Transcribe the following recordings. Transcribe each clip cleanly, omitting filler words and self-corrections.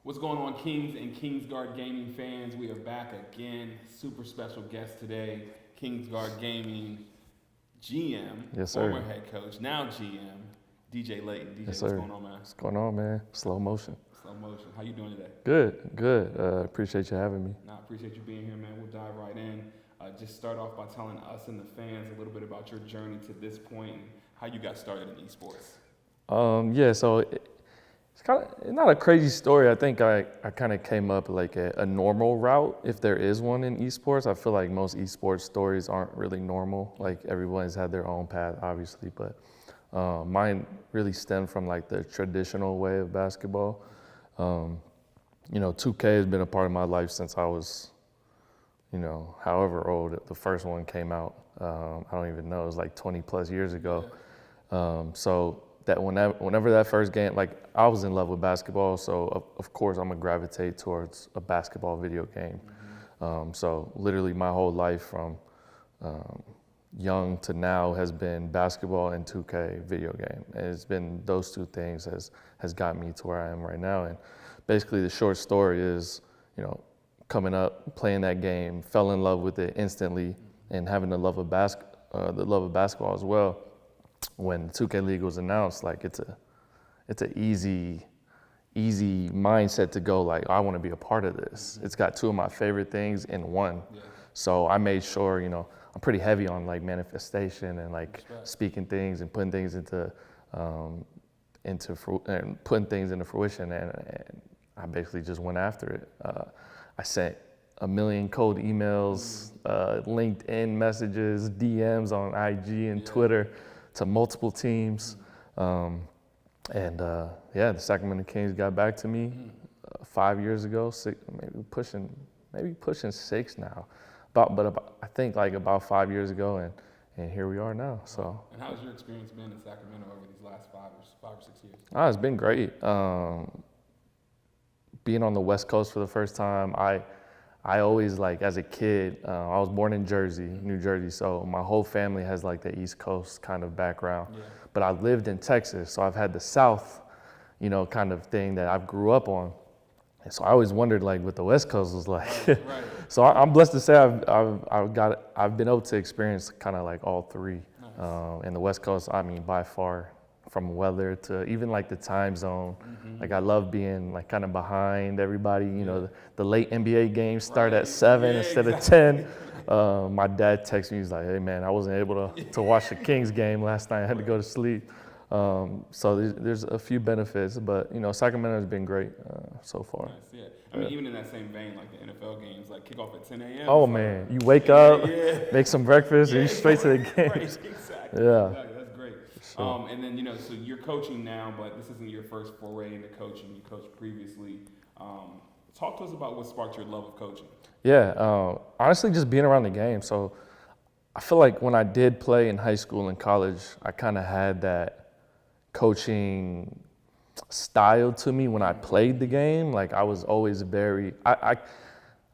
What's going on, Kings and Kingsguard Gaming fans? We are back again. Super special guest today, Kingsguard Gaming GM, Yes, sir. former head coach, now GM, DJ Layton. DJ, Yes, what's sir. going on, man? What's going on, man? Slow motion. Slow motion. How you doing today? Good. Appreciate you having me. I appreciate you being here, man. We'll dive right in. Just start off by telling us and the fans a little bit about your journey to this point and how you got started in esports. So it's kind of not a crazy story. I think I kind of came up like a normal route, if there is one in esports. I feel like most esports stories aren't really normal. Like everyone's had their own path, obviously, but mine really stemmed from like the traditional way of basketball. 2K has been a part of my life since I was, however old the first one came out. I don't even know. It was like 20 plus years ago. So that whenever that first game, like I was in love with basketball, so of course I'm gonna gravitate towards a basketball video game. So literally my whole life from young to now has been basketball and 2K video game. And it's been those two things has got me to where I am right now. And basically the short story is, coming up, playing that game, fell in love with it instantly, and having the love of basketball as well. When the 2K League was announced, like it's an easy mindset to go like, I want to be a part of this. It's got two of my favorite things in one. Yeah. So I made sure, I'm pretty heavy on like manifestation and like speaking things and putting things into putting things into fruition, and I basically just went after it. I sent a million cold emails, LinkedIn messages, DMs on IG and Twitter to multiple teams. The Sacramento Kings got back to me 5 years ago, maybe pushing 6 now. I think like about 5 years ago, and here we are now. So. And how's your experience been in Sacramento over these last 5 or 6 years? It's been great. Being on the West Coast for the first time, I always, like, as a kid, I was born in New Jersey, so my whole family has, like, the East Coast kind of background. Yeah. But I lived in Texas, so I've had the South, kind of thing that I've grew up on. And so I always wondered, like, what the West Coast was like. Right. So I'm blessed to say I've been able to experience kind of, like, all three. Nice. And the West Coast, I mean, by far, from weather to even like the time zone. Like I love being like kind of behind everybody, the late NBA games start at 7 instead of 10. My dad texted me, he's like, hey man, I wasn't able to watch the Kings game last night. I had to go to sleep. So there's a few benefits, but Sacramento has been great so far. Nice, yeah. I mean, even in that same vein, like the NFL games, like kick off at 10 a.m. Oh man, you wake up, make some breakfast, and you straight to the games. Right, exactly. Yeah. Exactly. That's great. Sure. And then, so you're coaching now, but this isn't your first foray into coaching. You coached previously. Talk to us about what sparked your love of coaching. Yeah, honestly, just being around the game. So I feel like when I did play in high school and college, I kind of had that coaching style to me when I played the game. Like I was always I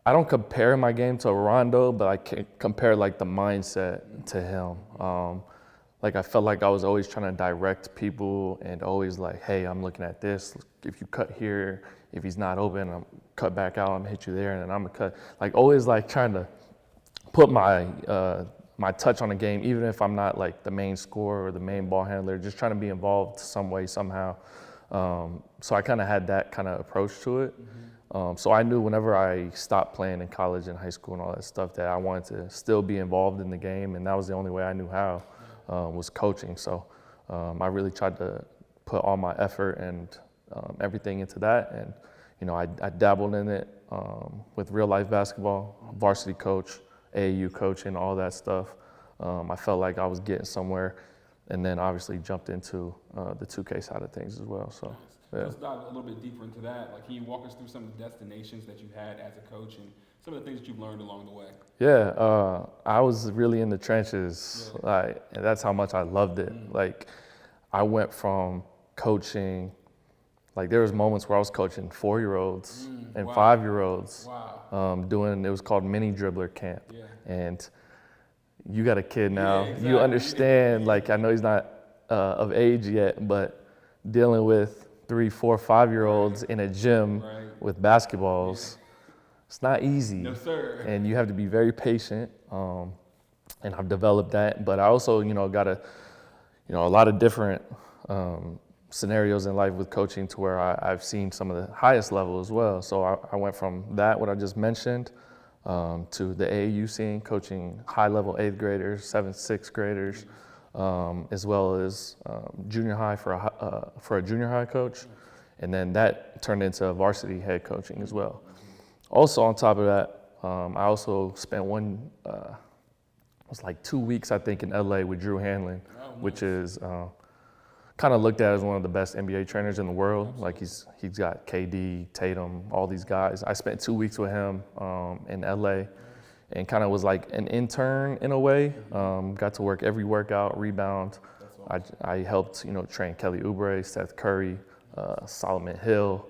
don't compare my game to Rondo, but I can compare like the mindset to him. Like I felt like I was always trying to direct people and always like, hey, I'm looking at this. If you cut here, if he's not open, I'm cut back out. I'm gonna hit you there, and then I'm gonna cut. Like always, like trying to put my my touch on the game, even if I'm not like the main scorer or the main ball handler. Just trying to be involved some way somehow. So I kind of had that kind of approach to it. So I knew whenever I stopped playing in college and high school and all that stuff that I wanted to still be involved in the game, and that was the only way I knew how. Was coaching. So I really tried to put all my effort and everything into that. And, I dabbled in it with real life basketball, varsity coach, AAU coaching, all that stuff. I felt like I was getting somewhere, and then obviously jumped into the 2K side of things as well. So yeah. Let's dive a little bit deeper into that. Like, can you walk us through some of the destinations that you had as a coach and some of the things that you've learned along the way? Yeah, I was really in the trenches. Yeah. Like, and that's how much I loved it. Like, I went from coaching, like there was moments where I was coaching 4-year-olds and 5-year-olds. Wow. It was called mini dribbler camp. Yeah. And you got a kid now, you understand, like I know he's not of age yet, but dealing with 3, 4, 5-year-olds in a gym with basketballs. It's not easy. No, sir. And you have to be very patient. And I've developed that. But I also, got a lot of different scenarios in life with coaching to where I've seen some of the highest level as well. So I went from that, what I just mentioned, to the AAU scene, coaching high-level 8th graders, 7th, 6th graders, as well as junior high for a junior high coach. And then that turned into varsity head coaching as well. Also on top of that, I also spent it was like 2 weeks, I think, in LA with Drew Hanlen, which is kind of looked at as one of the best NBA trainers in the world. Like he's got KD, Tatum, all these guys. I spent 2 weeks with him in LA and kind of was like an intern in a way. Got to work every workout, rebound. I helped, train Kelly Oubre, Seth Curry, Solomon Hill,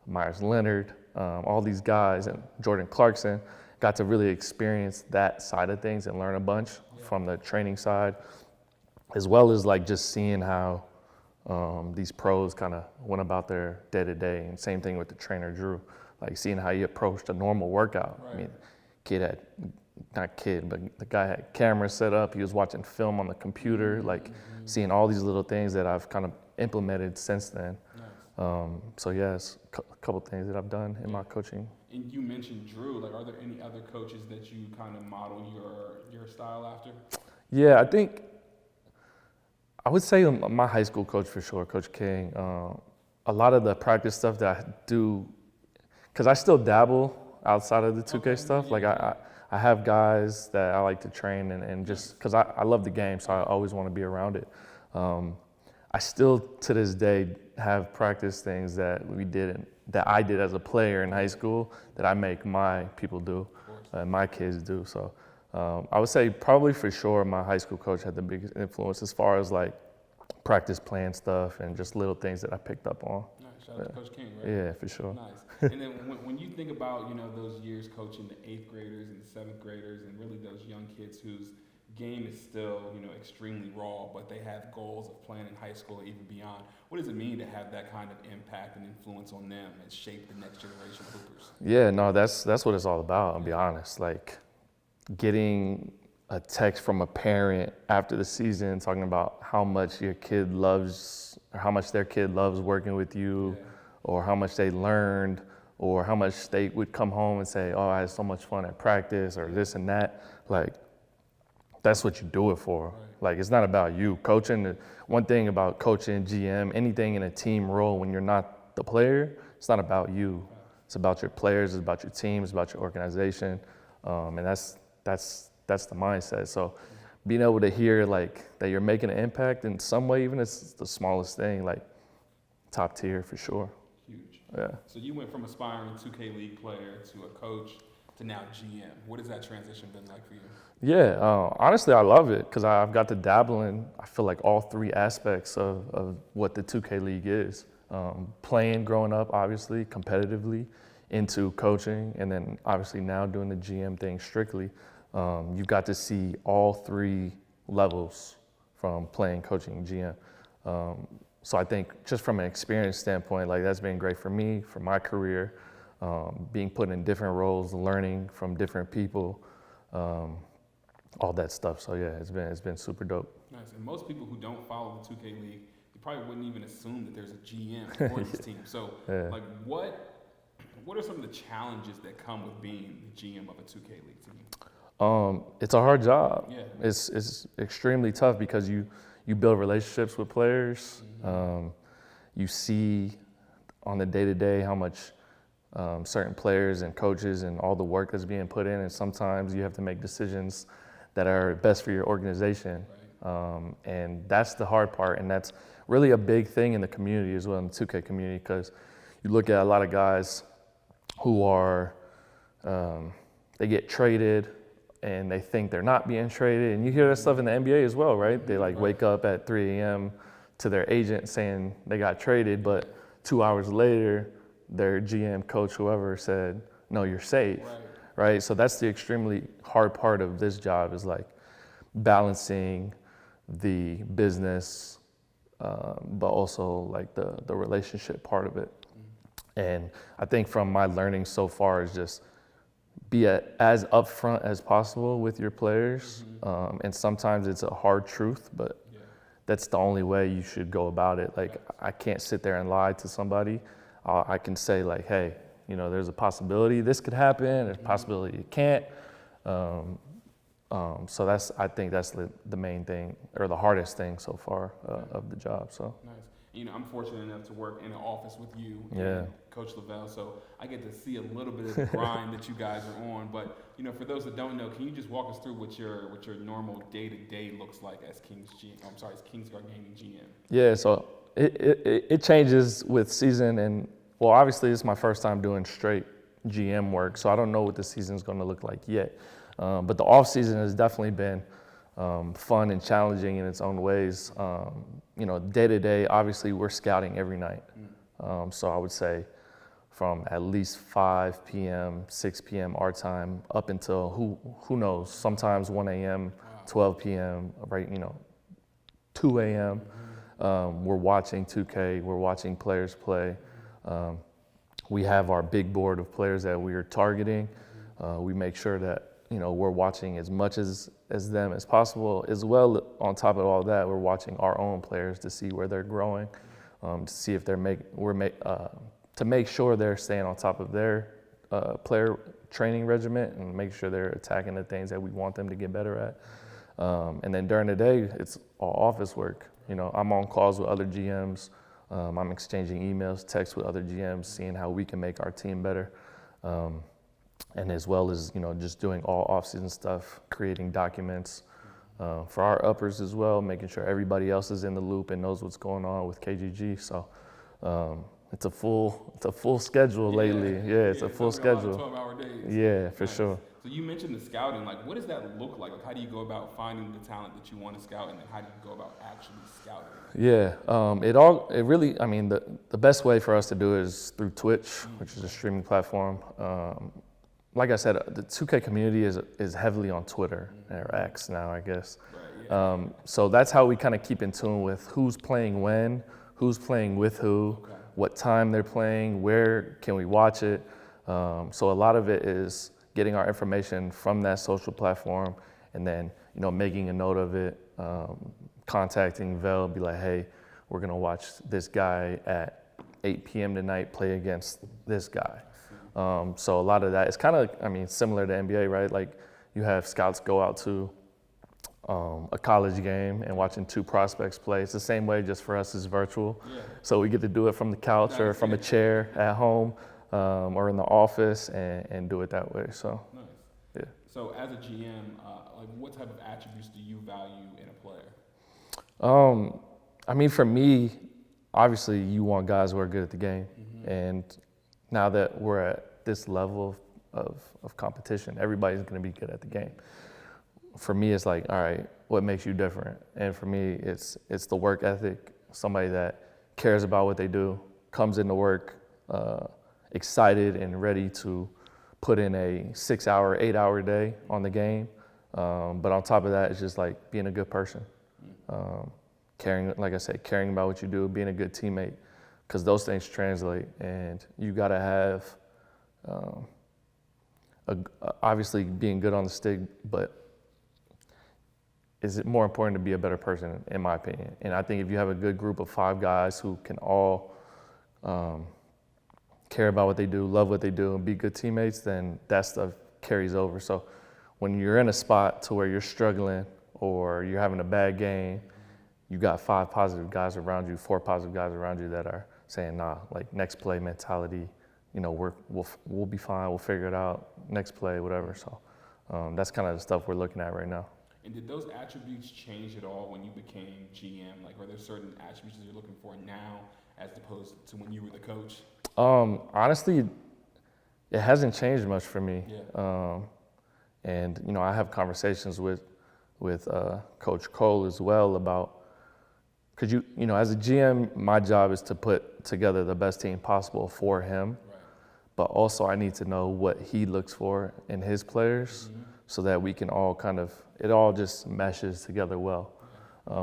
Myers Leonard, all these guys, and Jordan Clarkson. Got to really experience that side of things and learn a bunch from the training side, as well as like just seeing how these pros kind of went about their day-to-day. And same thing with the trainer, Drew, like seeing how he approached a normal workout. I mean, the guy had cameras set up. He was watching film on the computer, like seeing all these little things that I've kind of implemented since then. So yes, a couple things that I've done in my coaching. And you mentioned Drew. Like, are there any other coaches that you kind of model your style after? Yeah, I think I would say my high school coach for sure, Coach King. A lot of the practice stuff that I do, because I still dabble outside of the 2K stuff. Like I have guys that I like to train and just because I love the game, so I always want to be around it. I still to this day have practice things that I did as a player in high school that I make my people do, my kids do. So I would say probably for sure my high school coach had the biggest influence as far as like practice plan stuff and just little things that I picked up on. Nice. Shout out to Coach King, right? Yeah, for sure. Nice. And then when you think about, those years coaching the 8th graders and 7th graders and really those young kids whose game is still, extremely raw, but they have goals of playing in high school or even beyond. What does it mean to have that kind of impact and influence on them and shape the next generation of hoopers? Yeah, no, that's what it's all about, I'll be honest. Like getting a text from a parent after the season talking about how much your kid loves or how much their kid loves working with you, or how much they learned, or how much they would come home and say, oh, I had so much fun at practice or this and that. Like, that's what you do it for. Right. Like, it's not about you. Coaching, one thing about coaching, GM, anything in a team role when you're not the player, it's not about you. Right. It's about your players, it's about your team, it's about your organization. And that's the mindset. So being able to hear like that you're making an impact in some way, even if it's the smallest thing, like top tier for sure. Huge. Yeah. So you went from aspiring 2K League player to a coach to now GM. What has that transition been like for you? Yeah, honestly, I love it because I've got to dabble in, I feel like all three aspects of what the 2K League is. Playing growing up, obviously, competitively, into coaching, and then obviously now doing the GM thing strictly. You've got to see all three levels from playing, coaching, GM. So I think just from an experience standpoint, like that's been great for me, for my career, being put in different roles, learning from different people, all that stuff. So yeah, it's been super dope. Nice. And most people who don't follow the 2K League, you probably wouldn't even assume that there's a GM for this team. So like what are some of the challenges that come with being the GM of a 2K League team? It's a hard job. Yeah. It's extremely tough because you build relationships with players. Mm-hmm. You see on the day-to-day how much certain players and coaches and all the work that's being put in, and sometimes you have to make decisions that are best for your organization. Right. And that's the hard part, and that's really a big thing in the community as well, in the 2K community, because you look at a lot of guys who are, they get traded and they think they're not being traded. And you hear that stuff in the NBA as well, right? They like wake up at 3 a.m. to their agent saying they got traded, but 2 hours later, their GM, coach, whoever said, no, you're safe, right? So that's the extremely hard part of this job, is like balancing the business but also like the relationship part of it. And I think from my learning so far is just be as upfront as possible with your players. And sometimes it's a hard truth, but that's the only way you should go about it. Like, I can't sit there and lie to somebody. I can say like, hey, you know, there's a possibility this could happen. There's a possibility it can't. So I think that's the main thing, or the hardest thing so far of the job. So nice. You know, I'm fortunate enough to work in an office with you yeah. and Coach Lavelle, so I get to see a little bit of the grind that you guys are on. But you know, for those that don't know, can you just walk us through what your normal day-to-day looks like as as Kingsguard Gaming GM? Yeah, so it changes with season, and well, obviously it's my first time doing straight GM work, so I don't know what the season's going to look like yet. But the off season has definitely been fun and challenging in its own ways. You know, day to day, obviously we're scouting every night. So I would say from at least 5 p.m., 6 p.m. our time up until who knows, sometimes 1 a.m., 12 p.m., right, you know, 2 a.m. We're watching 2K, we're watching players play. We have our big board of players that we are targeting. We make sure that, you know, we're watching as much as them as possible. As well, on top of all that, we're watching our own players to see where they're growing, to see if to make sure they're staying on top of their player training regimen and make sure they're attacking the things that we want them to get better at. And then during the day, it's all office work. You know, I'm on calls with other GMs. I'm exchanging emails, texts with other GMs, seeing how we can make our team better. And as well as, you know, just doing all off-season stuff, creating documents for our uppers as well, making sure everybody else is in the loop and knows what's going on with KGG. So it's a full schedule lately. Yeah, it's a full schedule. 12-hour days. Yeah, for sure. So you mentioned the scouting. Like, what does that look like? Like, how do you go about finding the talent that you want to scout, and then how do you go about actually scouting? Yeah, it really, I mean, the best way for us to do it is through Twitch, which is a streaming platform. Like I said, the 2K community is heavily on Twitter, or X now, I guess. Right, yeah. So that's how we kind of keep in tune with who's playing when, who's playing with who, what time they're playing, where can we watch it. So a lot of it is getting our information from that social platform, and then, you know, making a note of it, contacting Vel, be like, hey, we're gonna watch this guy at 8 p.m. tonight play against this guy. So a lot of that is kind of, I mean, similar to NBA, right? Like, you have scouts go out to a college game and watching two prospects play. It's the same way, just for us, it's virtual. Yeah. So we get to do it from the couch or from a chair at home or in the office and do it that way. So, nice. Yeah. So as a GM, like, what type of attributes do you value in a player? I mean, for me, obviously you want guys who are good at the game. And now that we're at this level of competition, everybody's going to be good at the game. For me, it's like, all right, what makes you different? And for me, it's the work ethic, somebody that cares about what they do, comes into work excited and ready to put in a 6-hour, 8-hour day on the game. But on top of that, it's just like being a good person, caring, like I said, caring about what you do, being a good teammate, because those things translate. And you got to have, obviously, being good on the stick, but is it more important to be a better person, in my opinion. And I think if you have a good group of 5 guys who can all care about what they do, love what they do, and be good teammates, then that stuff carries over. So when you're in a spot to where you're struggling or you're having a bad game, you got 5 positive guys around you, 4 positive guys around you that are saying, nah, like, next play mentality, you know, we'll be fine, we'll figure it out, next play, whatever. So that's kind of the stuff we're looking at right now. And did those attributes change at all when you became GM? Like, are there certain attributes that you're looking for now as opposed to when you were the coach? Honestly, it hasn't changed much for me. Yeah. And, you know, I have conversations with Coach Cole as well about, because you know, as a GM, my job is to put together the best team possible for him. Right. But also I need to know what he looks for in his players, so that we can all it all just meshes together well.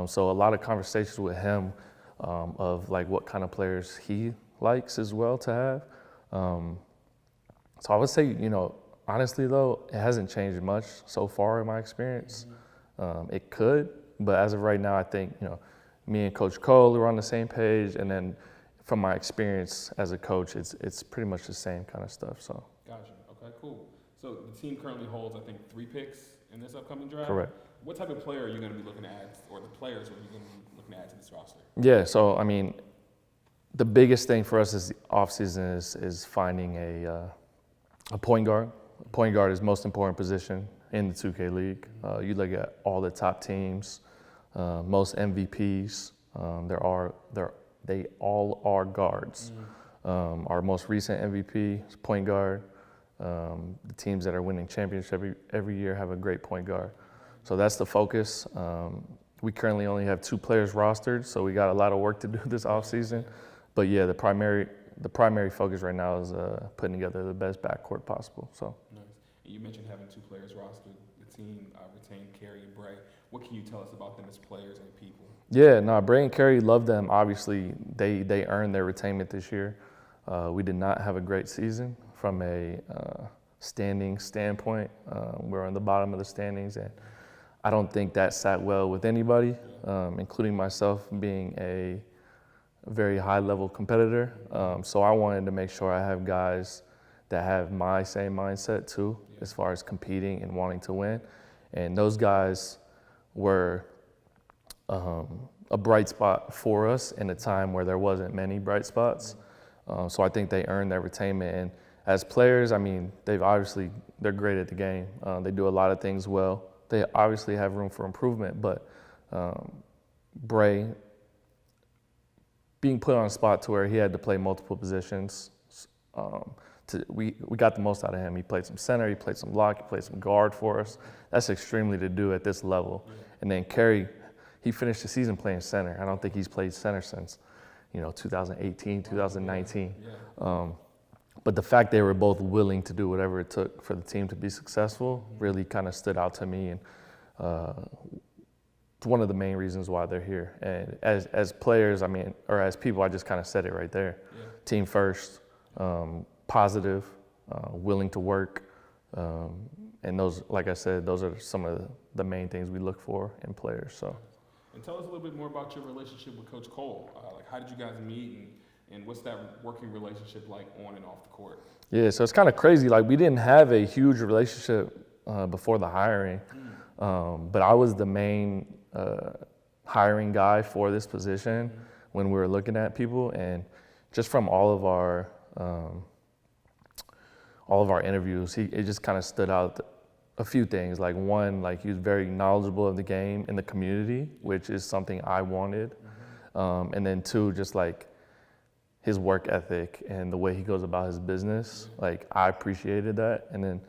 So a lot of conversations with him of like what kind of players he likes as well to have. So I would say, you know, honestly though, it hasn't changed much so far in my experience. It could, but as of right now, I think, you know, me and Coach Cole are on the same page, and then from my experience as a coach, it's pretty much the same kind of stuff. So. Gotcha. Okay, cool. So the team currently holds, I think, 3 picks in this upcoming draft. Correct. What type of player are you going to be looking to add, or the players are you going to be looking to add to this roster? Yeah, so I mean, the biggest thing for us is the offseason is finding a point guard. A point guard is the most important position in the 2K League. You look at all the top teams, most MVPs. They all are guards. Our most recent MVP is point guard. The teams that are winning championships every year have a great point guard. So that's the focus. We currently only have 2 players rostered, so we got a lot of work to do this offseason. But yeah, the primary focus right now is putting together the best backcourt possible. So. Nice. And you mentioned having 2 players rostered. The team retained Carey and Bray. What can you tell us about them as players and people? Yeah, no, Bray and Carey, love them. Obviously, they earned their retainment this year. We did not have a great season from a standing standpoint. We're on the bottom of the standings, and I don't think that sat well with anybody, including myself being a very high-level competitor. So I wanted to make sure I have guys that have my same mindset too, as far as competing and wanting to win. And those guys were a bright spot for us in a time where there wasn't many bright spots. So I think they earned their retainment. And as players, I mean, they're great at the game. They do a lot of things well. They obviously have room for improvement, but Bray, being put on a spot to where he had to play multiple positions, we got the most out of him. He played some center, he played some lock, he played some guard for us. That's extremely to do at this level. And then Carey, he finished the season playing center. I don't think he's played center since, 2018, 2019. But the fact they were both willing to do whatever it took for the team to be successful really kind of stood out to me, and it's one of the main reasons why they're here. And as players, or as people, I just kind of said it right there. Team first, positive, willing to work, and those, like I said, those are some of the main things we look for in players. So. And tell us a little bit more about your relationship with Coach Cole. How did you guys meet, and what's that working relationship like on and off the court? Yeah, so it's kind of crazy. Like, we didn't have a huge relationship before the hiring, but I was the main hiring guy for this position when we were looking at people, and just from all of our interviews, it just kind of stood out a few things. Like, one, like, he was very knowledgeable of the game in the community, which is something I wanted. And then 2, just like his work ethic and the way he goes about his business, like, I appreciated that. And then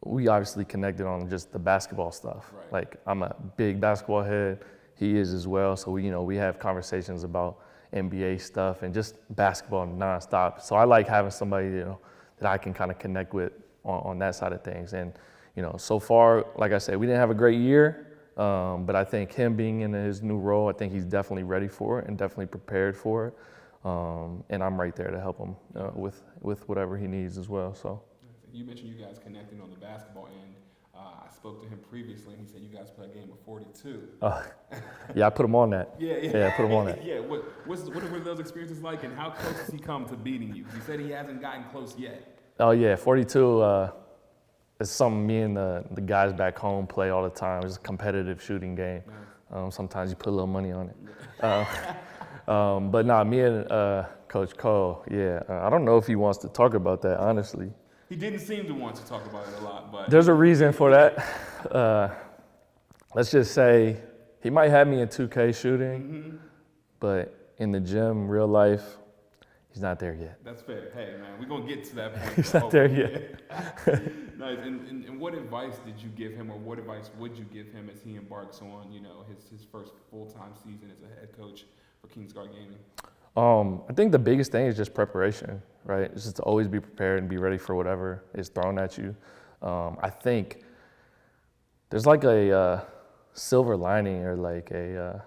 we obviously connected on just the basketball stuff. Right. Like, I'm a big basketball head, he is as well. So we have conversations about NBA stuff and just basketball nonstop. So I like having somebody, that I can kind of connect with on that side of things. And, so far, like I said, we didn't have a great year, but I think him being in his new role, I think he's definitely ready for it and definitely prepared for it. And I'm right there to help him with whatever he needs as well. So. You mentioned you guys connecting on the basketball end. I spoke to him previously, and he said you guys play a game of 42. Yeah, I put him on that. Yeah, I put him on that. Yeah, what were those experiences like, and how close has he come to beating you? He said he hasn't gotten close yet. Oh yeah, 42 is something me and the guys back home play all the time. It's a competitive shooting game. Nice. Sometimes you put a little money on it. But nah, me and Coach Cole, I don't know if he wants to talk about that, honestly. He didn't seem to want to talk about it a lot, but there's a reason for that. Let's just say he might have me in 2K shooting, but in the gym, real life, he's not there yet. That's fair. Hey, man, we're going to get to that point. He's not there yet. Nice. And what advice did you give him, or what advice would you give him as he embarks on, his first full-time season as a head coach for Kingsguard Gaming? I think the biggest thing is just preparation, right? It's just to always be prepared and be ready for whatever is thrown at you. I think there's like a silver lining, or like a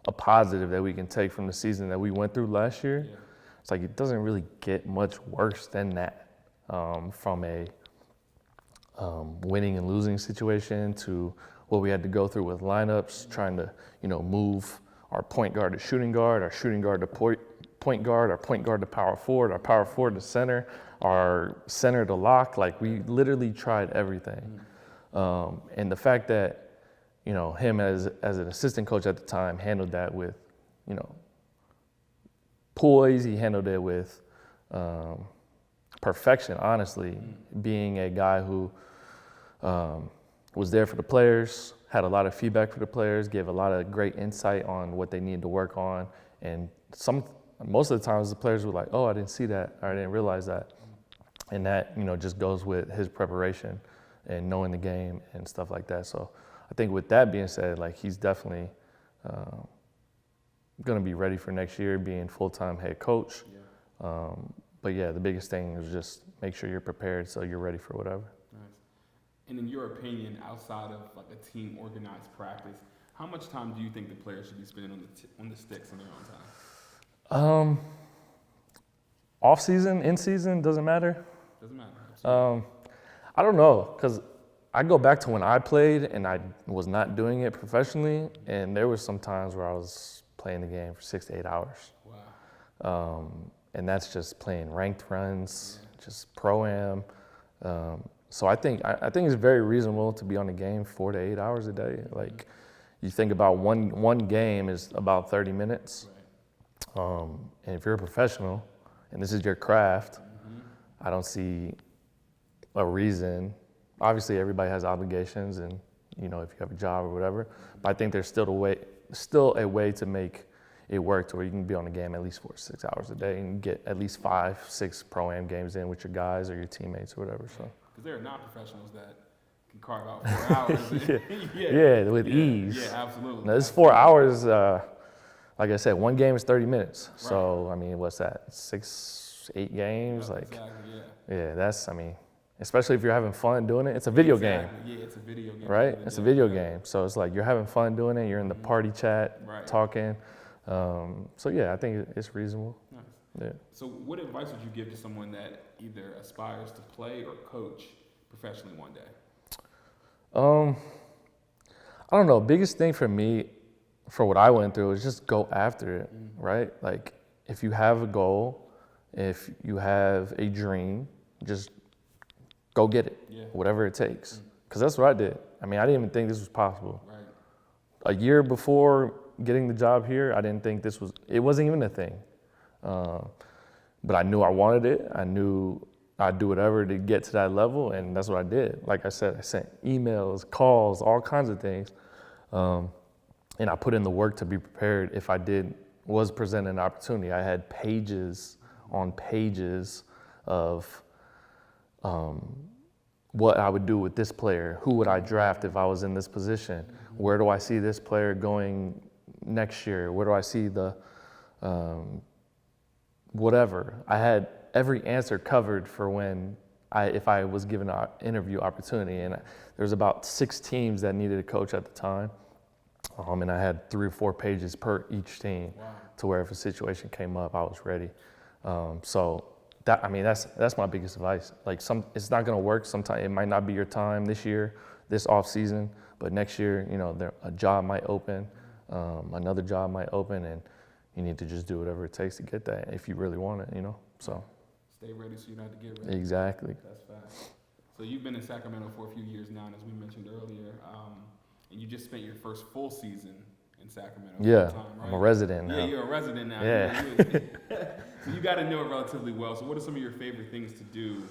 a positive that we can take from the season that we went through last year. Yeah. It's like it doesn't really get much worse than that, from a winning and losing situation to what we had to go through with lineups, trying to, move our point guard to shooting guard, our shooting guard to point guard, our point guard to power forward, our power forward to center, our center to lock. Like, we literally tried everything. And the fact that, him as an assistant coach at the time handled that with, poise. He handled it with perfection, honestly, being a guy who was there for the players, had a lot of feedback for the players, gave a lot of great insight on what they needed to work on. And most of the times the players were like, oh, I didn't see that, or I didn't realize that. And that, just goes with his preparation and knowing the game and stuff like that. So I think with that being said, like, he's definitely going to be ready for next year, being full-time head coach. Yeah. But yeah, the biggest thing is just make sure you're prepared so you're ready for whatever. Nice. And in your opinion, outside of like a team organized practice, how much time do you think the players should be spending on the sticks in their own time? Off season, in season, doesn't matter. Doesn't matter. I don't know, because I go back to when I played and I was not doing it professionally, and there was some times where I was playing the game for 6 to 8 hours. Wow. And that's just playing ranked runs, just pro-am. So I think it's very reasonable to be on the game 4 to 8 hours a day. Like, you think about one game is about 30 minutes. Right. And if you're a professional and this is your craft, I don't see a reason. Obviously, everybody has obligations, and if you have a job or whatever. But I think there's still a way to make it work to where you can be on the game at least 4 to 6 hours a day and get at least 5, 6 pro-am games in with your guys or your teammates or whatever. So. Because there are non-professionals that can carve out 4 hours. yeah, with ease. Yeah, absolutely. Now, this 4 hours, like I said, one game is 30 minutes. Right. So, I mean, what's that? 6, 8 games? Exactly, yeah, that's, especially if you're having fun doing it. It's a video game. Yeah, it's a video game. Right? It's a video game. So it's like you're having fun doing it. You're in the party chat, talking. So yeah, I think it's reasonable. Nice. Yeah. So what advice would you give to someone that either aspires to play or coach professionally one day? I don't know. Biggest thing for me, for what I went through, is just go after it, right? Like, if you have a goal, if you have a dream, just go get it, whatever it takes. Because that's what I did. I didn't even think this was possible. Right. A year before getting the job here, I didn't think it wasn't even a thing. But I knew I wanted it. I knew I'd do whatever to get to that level, and that's what I did. Like I said, I sent emails, calls, all kinds of things. And I put in the work to be prepared if I was presented an opportunity. I had pages on pages of what I would do with this player. Who would I draft if I was in this position? Where do I see this player going next year? Where do I see the whatever? I had every answer covered for if I was given an interview opportunity. And there was about 6 teams that needed a coach at the time. And I had 3 or 4 pages per each team. Wow. To where if a situation came up, I was ready. So that's my biggest advice. Like, it's not going to work. Sometimes it might not be your time this year, this off season, but next year, a job might open, another job might open, and you need to just do whatever it takes to get that if you really want it. So. Stay ready so you don't have to get ready. Exactly. That's fast. So you've been in Sacramento for a few years now, and as we mentioned earlier, and you just spent your first full season in Sacramento. Yeah, time, right? I'm a resident now. Yeah, you're a resident now. Yeah. So you got to know it relatively well. So what are some of your favorite things to do,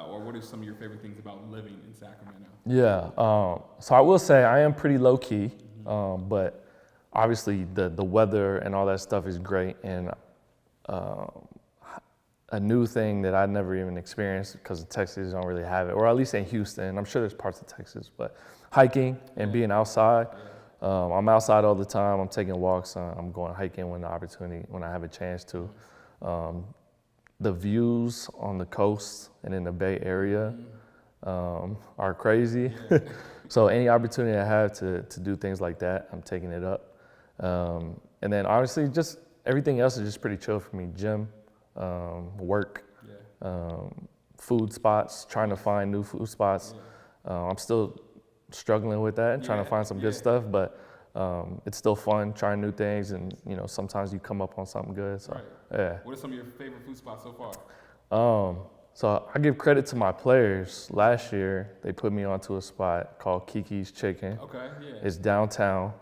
or what are some of your favorite things about living in Sacramento? Yeah, so I will say I am pretty low key, but obviously the weather and all that stuff is great, and a new thing that I'd never even experienced because Texas don't really have it, or at least in Houston. I'm sure there's parts of Texas, but hiking and being outside. I'm outside all the time. I'm taking walks. I'm going hiking when I have a chance to. The views on the coast and in the Bay Area are crazy. So any opportunity I have to do things like that, I'm taking it up. And then honestly, just everything else is just pretty chill for me. Gym, work, food spots, trying to find new food spots. I'm still struggling with that and trying to find some good stuff, but it's still fun trying new things, and sometimes you come up on something good. So yeah. What are some of your favorite food spots so far? So I give credit to my players. Last year, they put me onto a spot called Kiki's Chicken. Okay, yeah. It's downtown.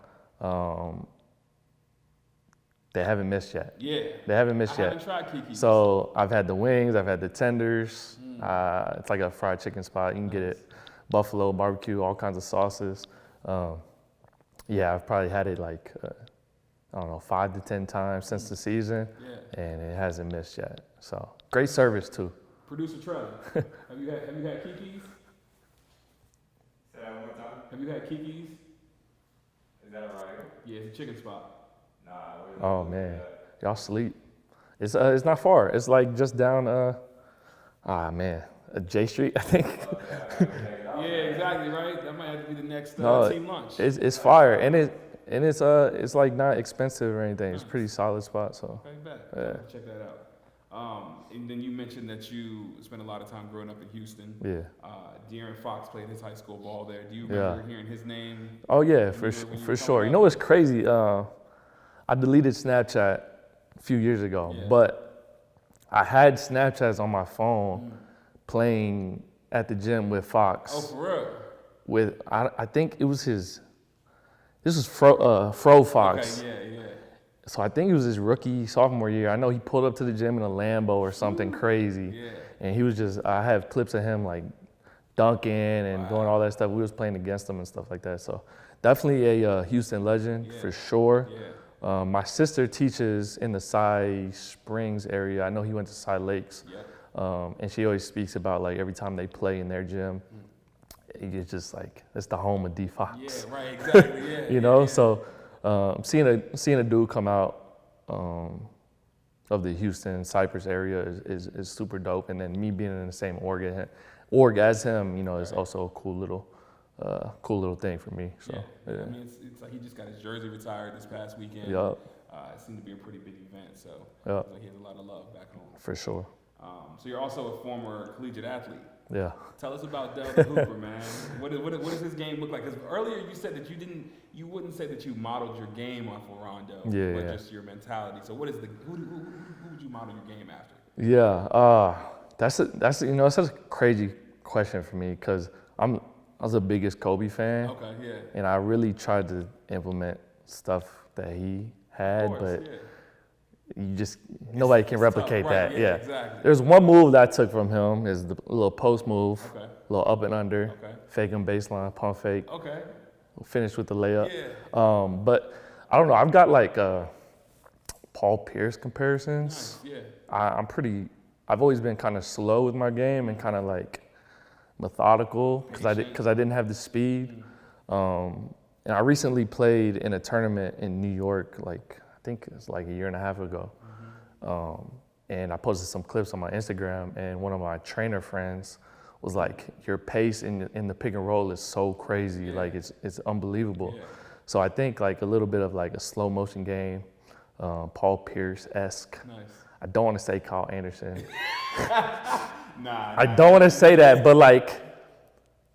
They haven't missed yet. Yeah. They haven't missed yet. I haven't tried Kiki's. So I've had the wings, I've had the tenders. It's like a fried chicken spot. You can get it buffalo, barbecue, all kinds of sauces. Yeah, I've probably had it like, 5 to 10 times since the season, and it hasn't missed yet. So great service too. Producer Trey, have you had Kiki's? Say that one more time. Have you had Kiki's? Is that right? Yeah, it's a chicken spot. Nah. Oh man, y'all sleep. It's not far. It's like just down J Street, I think. Yeah, exactly, right? That might have to be the next team lunch. It's fire, and it's like not expensive or anything. It's a pretty solid spot. So Check that out. And then you mentioned that you spent a lot of time growing up in Houston. Yeah. De'Aaron Fox played his high school ball there. Do you remember hearing his name? Oh yeah, for sure. You know what's crazy? I deleted Snapchat a few years ago, but I had Snapchats on my phone playing at the gym with Fox. Oh, for real? With I think it was his. This was Fro Fox. Okay, yeah. So I think it was his sophomore year. I know he pulled up to the gym in a Lambo or something crazy. Yeah. And he was I have clips of him like dunking and doing all that stuff. We was playing against him and stuff like that. So definitely a Houston legend for sure. Yeah. My sister teaches in the Cy Springs area. I know he went to Cy Lakes. Yep. And she always speaks about like every time they play in their gym, it's just like, it's the home of D Fox. Yeah, right, exactly, yeah. So seeing a dude come out of the Houston, Cypress area is super dope. And then me being in the same org as him, is also a cool little thing for me. So I mean, it's like he just got his jersey retired this past weekend. Yup. It seemed to be a pretty big event, so he has a lot of love back home. For sure. So you're also a former collegiate athlete. Yeah. Tell us about Delta Hooper, man. What does his game look like? Because earlier you said that you wouldn't say that you modeled your game off of Rondo, but just your mentality. So who would you model your game after? Yeah, that's such a crazy question for me because I was the biggest Kobe fan. Okay, yeah. And I really tried to implement stuff that he had, but nobody can replicate that. Yeah, exactly. There's one move that I took from him is the little post move, little up and under, fake him baseline, pump fake. Okay. Finish with the layup. Yeah. But I don't know. I've got like Paul Pierce comparisons. Nice. Yeah. I've always been kind of slow with my game and kind of like methodical because I didn't have the speed. And I recently played in a tournament in New York, like I think it was like a year and a half ago. And I posted some clips on my Instagram, and one of my trainer friends was like, your pace in the pick and roll is so crazy. Like it's unbelievable. Yeah. So I think like a little bit of like a slow motion game, Paul Pierce-esque. Nice. I don't want to say Kyle Anderson. I don't want to say that, but like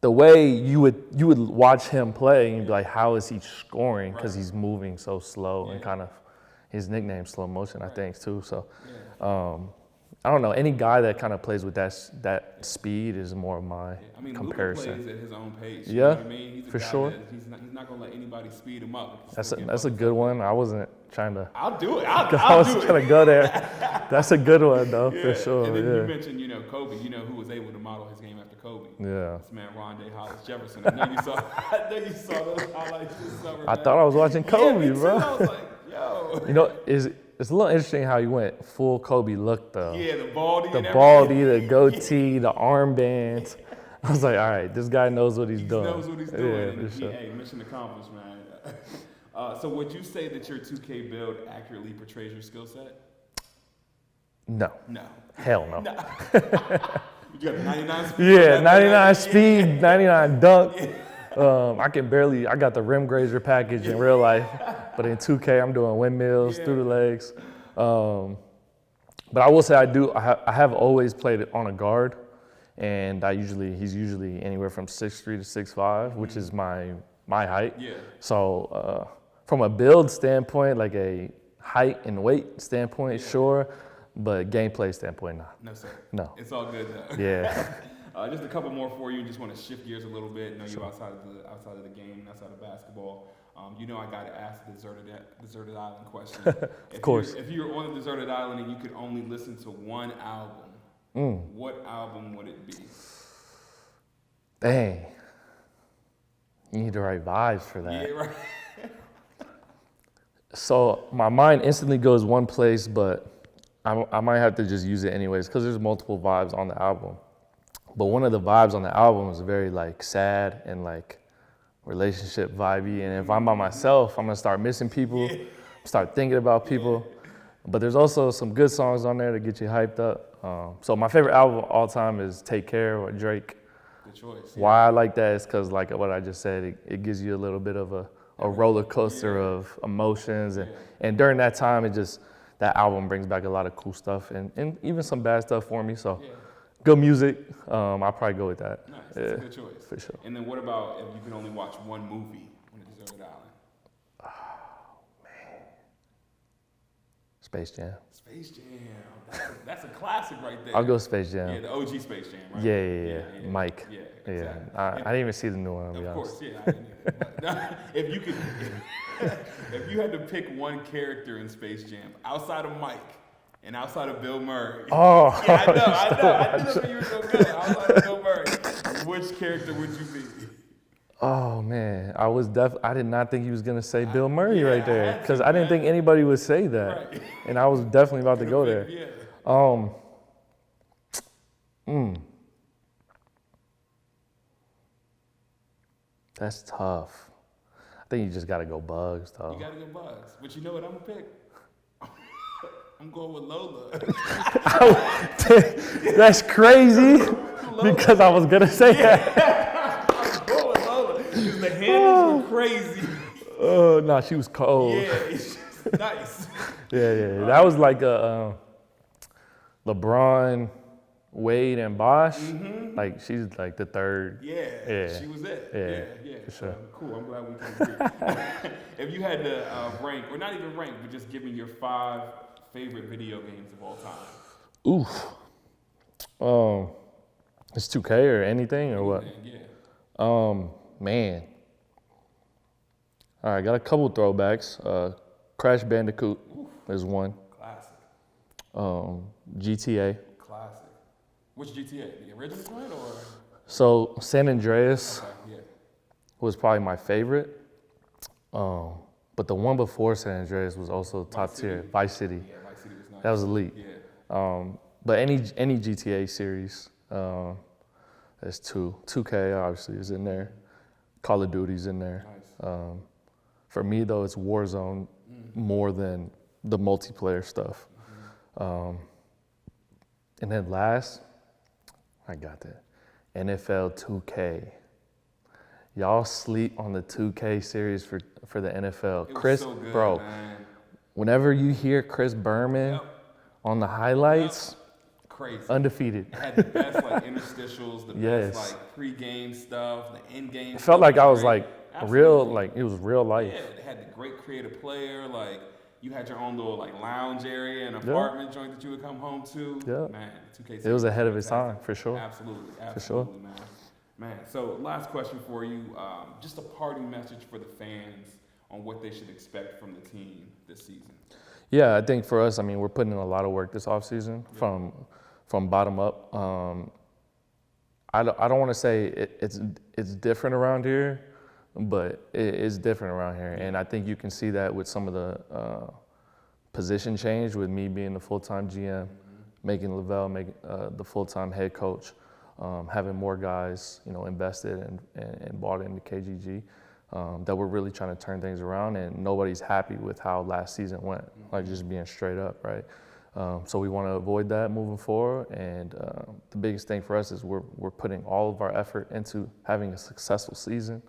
the way you would watch him play and you'd be like, how is he scoring? Because he's moving so slow and kind of his nickname slow motion, I think too. So I don't know. Any guy that kind of plays with that speed is more of my comparison. Luka plays at his own pace. Yeah, you know what I mean? He's a for guy sure. He's not gonna let anybody speed him up. That's a good one. I wasn't trying to. I'll do it. I was trying to go there. That's a good one though, for sure. And then you mentioned, Kobe. Who was able to model his game after Kobe? Yeah. This man, Rondé Hollis Jefferson. I know you saw those highlights this summer. I thought I was watching Kobe, bro. I was like, yo. It's a little interesting how he went full Kobe look though. Yeah, the baldy, the goatee, the armbands. I was like, all right, this guy knows what he's doing. He knows what he's doing. Yeah, for sure. Hey, mission accomplished, man. So would you say that your 2K build accurately portrays your skill set? No. Hell no. You got a 99 speed? Yeah, 99 speed, 99 dunk. I got the rim grazer package in real life, but in 2K, I'm doing windmills through the legs. But I will say I have always played it on a guard, and he's usually anywhere from 6'3" to 6'5", which is my height. Yeah. So from a build standpoint, like a height and weight standpoint, sure, but gameplay standpoint, nah. No, sir. No. It's all good though. Yeah. Just a couple more for you. Just want to shift gears a little bit. I know you're outside of the game and outside of basketball. I got to ask the deserted island question. Of course. If you were on a deserted island and you could only listen to one album, what album would it be? Dang. You need the right vibes for that. Yeah, right. So my mind instantly goes one place, but I might have to just use it anyways because there's multiple vibes on the album. But one of the vibes on the album is very like sad and like relationship vibey. And if I'm by myself, I'm gonna start missing people, start thinking about people. But there's also some good songs on there to get you hyped up. So my favorite album of all time is Take Care with Drake. Good choice. Yeah. Why I like that is because like what I just said, it gives you a little bit of a roller coaster of emotions. And during that time, that album brings back a lot of cool stuff and even some bad stuff for me. So good music. I'll probably go with that. Nice. That's a good choice. For sure. And then what about if you could only watch one movie on a deserted island? Oh, man. Space Jam. Space Jam. That's a classic right there. I'll go Space Jam. Yeah, the OG Space Jam, right? Yeah. Mike. Yeah, Yeah. exactly. I didn't even see the new one, to be Of honest. course, yeah. I didn't either. If you could, if you had to pick one character in Space Jam outside of Mike and outside of Bill Murray. Oh. Yeah, I know. I knew where you were gonna go. Outside of Bill Murray, which character would you be? Oh man, I did not think he was gonna say Bill Murray yeah, right there I had because to, I didn't man. think anybody would say that, Right. and I was definitely about to go there. Yeah. That's tough. I think you just gotta go Bugs though. You gotta go Bugs. But you know what I'm gonna pick? I'm going with Lola. That's crazy because I was gonna say that. I'm going with Lola because the handles were crazy. Oh no, she was cold. Yeah, it's just nice. Yeah. That was like a LeBron, Wade, and Bosh. Like she's like the third. Yeah, she was it. Yeah. for sure. Cool, I'm glad we can agree. If you had to rank, or not even rank, but just give me your 5 favorite video games of all time. Oof. It's 2K or anything or what? Yeah. Man. All right, got a couple throwbacks. Crash Bandicoot is one. Classic. GTA. Classic. Which GTA? The original one or? So San Andreas Okay, yeah. was probably my favorite. But the one before San Andreas was also top tier. Vice City. Yeah, Vice City was nice. That was elite. Yeah. But any GTA series, there's 2. 2K obviously is in there. Call of Duty's in there. Nice. For me though, it's Warzone more than the multiplayer stuff. And then last, I got that. NFL 2K. Y'all sleep on the 2K series for the NFL. It was Chris, so good, bro, man. whenever you hear Chris Berman on the highlights, Crazy. undefeated. It had the best like interstitials, the Yes. best like pre-game stuff, the in-game. It felt like I was like Absolutely. real, like it was real life. Yeah, they had the great creative player. Like you had your own little like lounge area and apartment joint that you would come home to. Yeah. Man, 2K. It was ahead of its time, for sure. Absolutely, For sure. man. Man, so last question for you. Just a parting message for the fans on what they should expect from the team this season. Yeah, I think for us, I mean, we're putting in a lot of work this offseason from bottom up. I don't want to say it's different around here, but it is different around here. And I think you can see that with some of the position change with me being the full-time GM, making Lavelle the full-time head coach, having more guys, invested and bought into KGG. That we're really trying to turn things around, and nobody's happy with how last season went, like just being straight up, right? So we want to avoid that moving forward, and the biggest thing for us is we're putting all of our effort into having a successful season.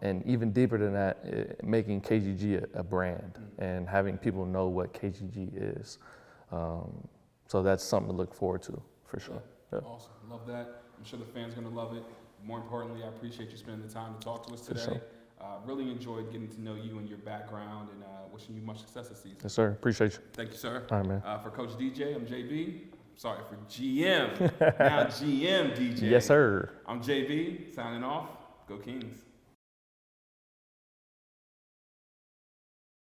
And even deeper than that, making KGG a brand and having people know what KGG is. So that's something to look forward to, for sure. Yeah. Awesome. Love that. I'm sure the fans are going to love it. More importantly, I appreciate you spending the time to talk to us For today. sure. Really enjoyed getting to know you and your background, and wishing you much success this season. Yes, sir. Appreciate you. Thank you, sir. All right, man. For Coach DJ, I'm JB. Sorry, for GM. Now GM DJ. Yes, sir. I'm JB, signing off. Go Kings.